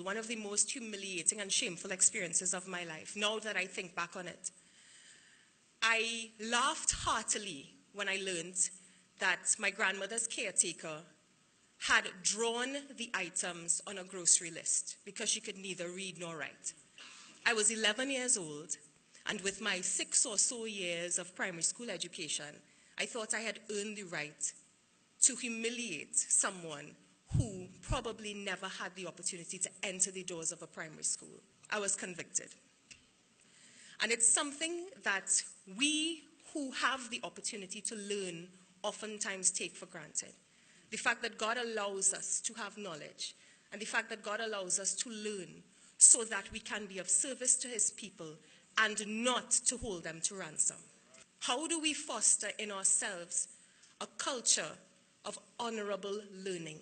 One of the most humiliating and shameful experiences of my life, now that I think back on it. I laughed heartily when I learned that my grandmother's caretaker had drawn the items on a grocery list because she could neither read nor write. I was 11 years old, and with my 6 or so years of primary school education, I thought I had earned the right to humiliate someone who probably never had the opportunity to enter the doors of a primary school. I was convicted. And it's something that we who have the opportunity to learn oftentimes take for granted. The fact that God allows us to have knowledge, and the fact that God allows us to learn so that we can be of service to his people and not to hold them to ransom. How do we foster in ourselves a culture of honorable learning?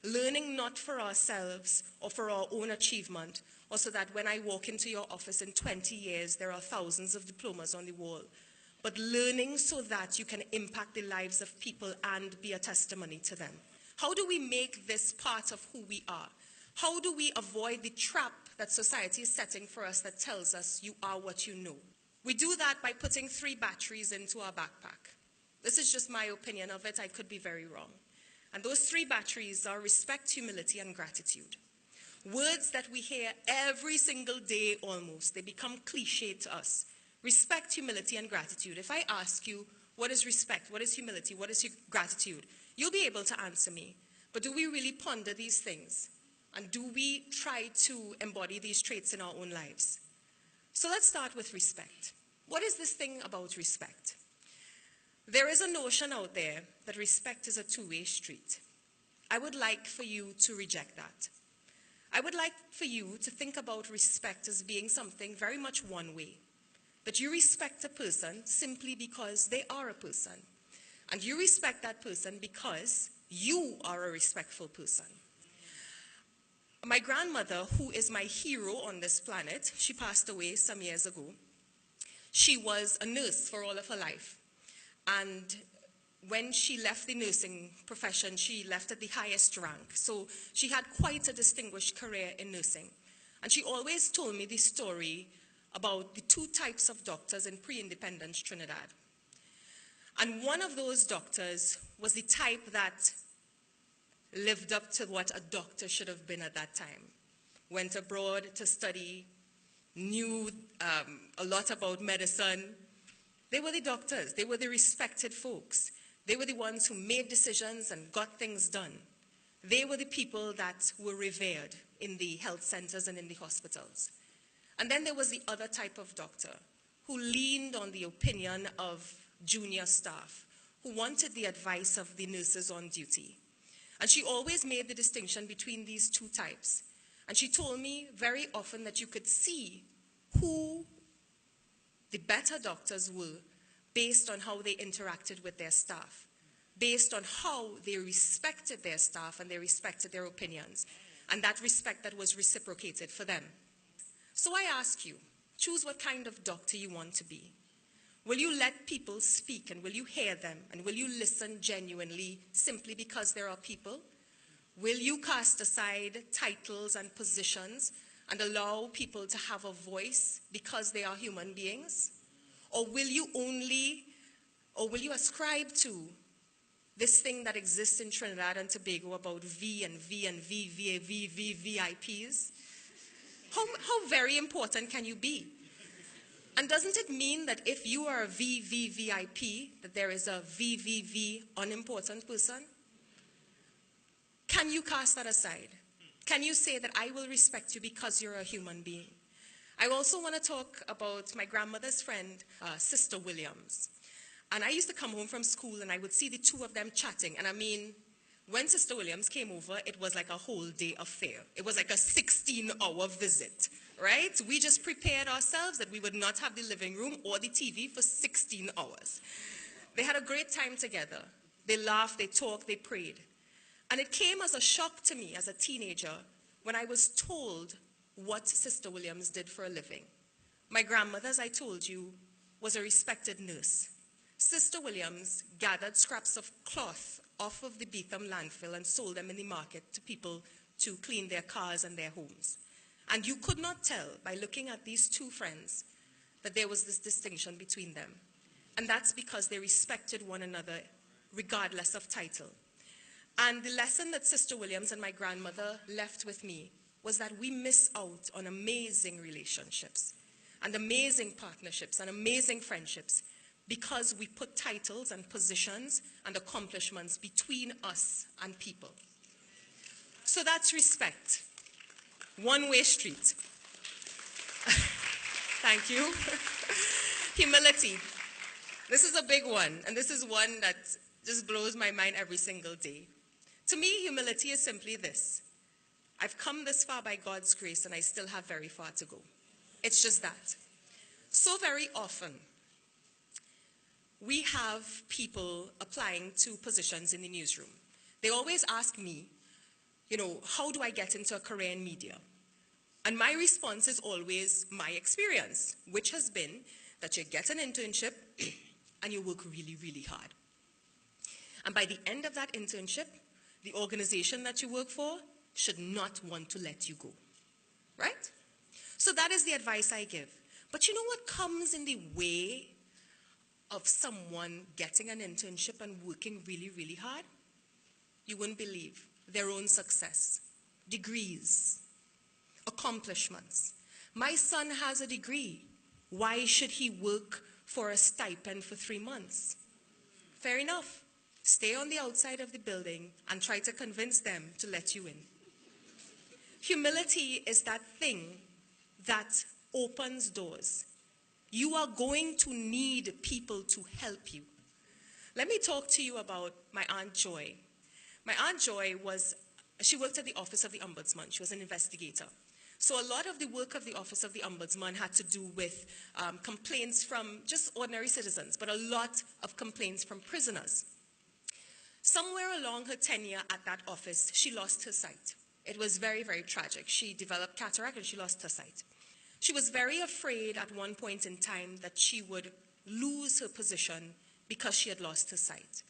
Learning not for ourselves or for our own achievement, or so that when I walk into your office in 20 years, there are thousands of diplomas on the wall, but learning so that you can impact the lives of people and be a testimony to them. How do we make this part of who we are? How do we avoid the trap that society is setting for us that tells us you are what you know? We do that by putting 3 batteries into our backpack. This is just my opinion of it. I could be very wrong. And those 3 batteries are respect, humility, and gratitude. Words that we hear every single day almost. They become cliche to us. Respect, humility, and gratitude. If I ask you, what is respect? What is humility? What is gratitude? You'll be able to answer me. But do we really ponder these things? And do we try to embody these traits in our own lives? So let's start with respect. What is this thing about respect? There is a notion out there that respect is a two-way street. I would like for you to reject that. I would like for you to think about respect as being something very much one way. That you respect a person simply because they are a person. And you respect that person because you are a respectful person. My grandmother, who is my hero on this planet, she passed away some years ago. She was a nurse for all of her life. And when she left the nursing profession, she left at the highest rank. So she had quite a distinguished career in nursing. And she always told me the story about the 2 types of doctors in pre-independence Trinidad. And one of those doctors was the type that lived up to what a doctor should have been at that time. Went abroad to study, knew a lot about medicine. They were the doctors. They were the respected folks. They were the ones who made decisions and got things done. They were the people that were revered in the health centers and in the hospitals. And then there was the other type of doctor who leaned on the opinion of junior staff, who wanted the advice of the nurses on duty. And she always made the distinction between these 2 types. And she told me very often that you could see who the better doctors were based on how they interacted with their staff, based on how they respected their staff and they respected their opinions, and that respect that was reciprocated for them. So I ask you, choose what kind of doctor you want to be. Will you let people speak, and will you hear them, and will you listen genuinely simply because there are people? Will you cast aside titles and positions and allow people to have a voice because they are human beings? Or will you ascribe to this thing that exists in Trinidad and Tobago about V and V and V, V, V, V, VIPs? How very important can you be? And doesn't it mean that if you are a VVVIP, that there is a VVV unimportant person? Can you cast that aside? Can you say that I will respect you because you're a human being? I also want to talk about my grandmother's friend, Sister Williams. And I used to come home from school and I would see the 2 of them chatting. And I mean, when Sister Williams came over, it was like a whole day affair. It was like a 16-hour visit, right? We just prepared ourselves that we would not have the living room or the TV for 16 hours. They had a great time together. They laughed, they talked, they prayed. And it came as a shock to me as a teenager when I was told what Sister Williams did for a living. My grandmother, as I told you, was a respected nurse. Sister Williams gathered scraps of cloth off of the Beetham landfill and sold them in the market to people to clean their cars and their homes. And you could not tell by looking at these two friends that there was this distinction between them. And that's because they respected one another regardless of title. And the lesson that Sister Williams and my grandmother left with me was that we miss out on amazing relationships and amazing partnerships and amazing friendships because we put titles and positions and accomplishments between us and people. So that's respect. One-way street. Thank you. Humility. This is a big one, and this is one that just blows my mind every single day. To me, humility is simply this. I've come this far by God's grace, and I still have very far to go. It's just that. So very often, we have people applying to positions in the newsroom. They always ask me, how do I get into a career in media? And my response is always my experience, which has been that you get an internship and you work really, really hard. And by the end of that internship, the organization that you work for should not want to let you go, right? So that is the advice I give. But you know what comes in the way of someone getting an internship and working really, really hard? You wouldn't believe. Their own success, degrees, accomplishments. My son has a degree. Why should he work for a stipend for 3 months? Fair enough. Stay on the outside of the building and try to convince them to let you in. Humility is that thing that opens doors. You are going to need people to help you. Let me talk to you about my Aunt Joy. My Aunt Joy she worked at the Office of the Ombudsman. She was an investigator. So a lot of the work of the Office of the Ombudsman had to do with complaints from just ordinary citizens, but a lot of complaints from prisoners. Somewhere along her tenure at that office, she lost her sight. It was very, very tragic. She developed cataract and she lost her sight. She was very afraid at one point in time that she would lose her position because she had lost her sight.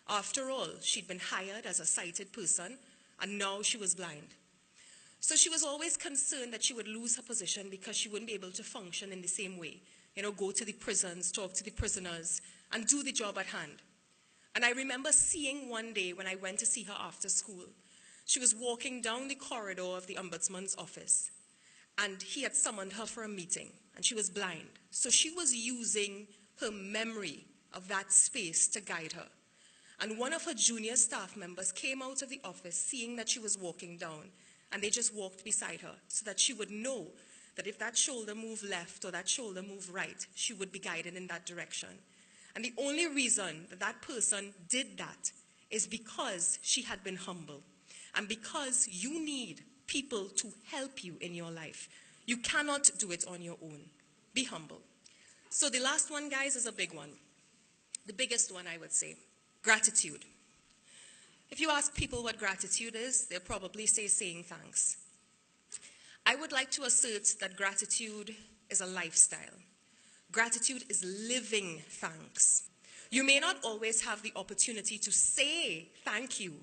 After all, she'd been hired as a sighted person, and now she was blind. So she was always concerned that she would lose her position because she wouldn't be able to function in the same way. Go to the prisons, talk to the prisoners, and do the job at hand. And I remember seeing one day when I went to see her after school, she was walking down the corridor of the Ombudsman's office, and he had summoned her for a meeting, and she was blind. So she was using her memory of that space to guide her. And one of her junior staff members came out of the office seeing that she was walking down, and they just walked beside her so that she would know that if that shoulder moved left or that shoulder moved right, she would be guided in that direction. And the only reason that that person did that is because she had been humble. And because you need people to help you in your life. You cannot do it on your own. Be humble. So the last one, guys, is a big one. The biggest one, I would say. Gratitude. If you ask people what gratitude is, they'll probably say saying thanks. I would like to assert that gratitude is a lifestyle. Gratitude is living thanks. You may not always have the opportunity to say thank you,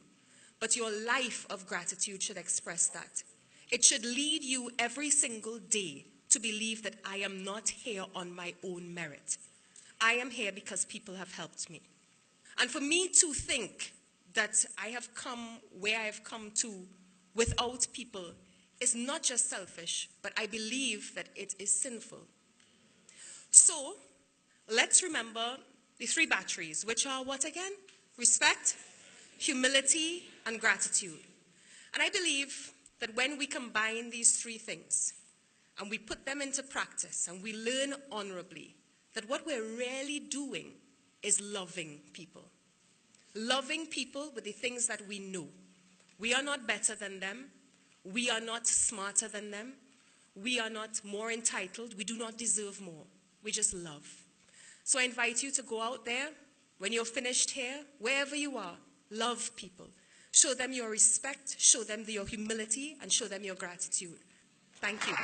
but your life of gratitude should express that. It should lead you every single day to believe that I am not here on my own merit. I am here because people have helped me. And for me to think that I have come where I have come to without people is not just selfish, but I believe that it is sinful. So, let's remember the 3 batteries, which are what again? Respect, humility, and gratitude. And I believe that when we combine these 3 things, and we put them into practice, and we learn honorably, that what we're really doing is loving people. Loving people with the things that we know. We are not better than them. We are not smarter than them. We are not more entitled. We do not deserve more. We just love. So I invite you to go out there, when you're finished here, wherever you are, love people. Show them your respect, show them your humility, and show them your gratitude. Thank you.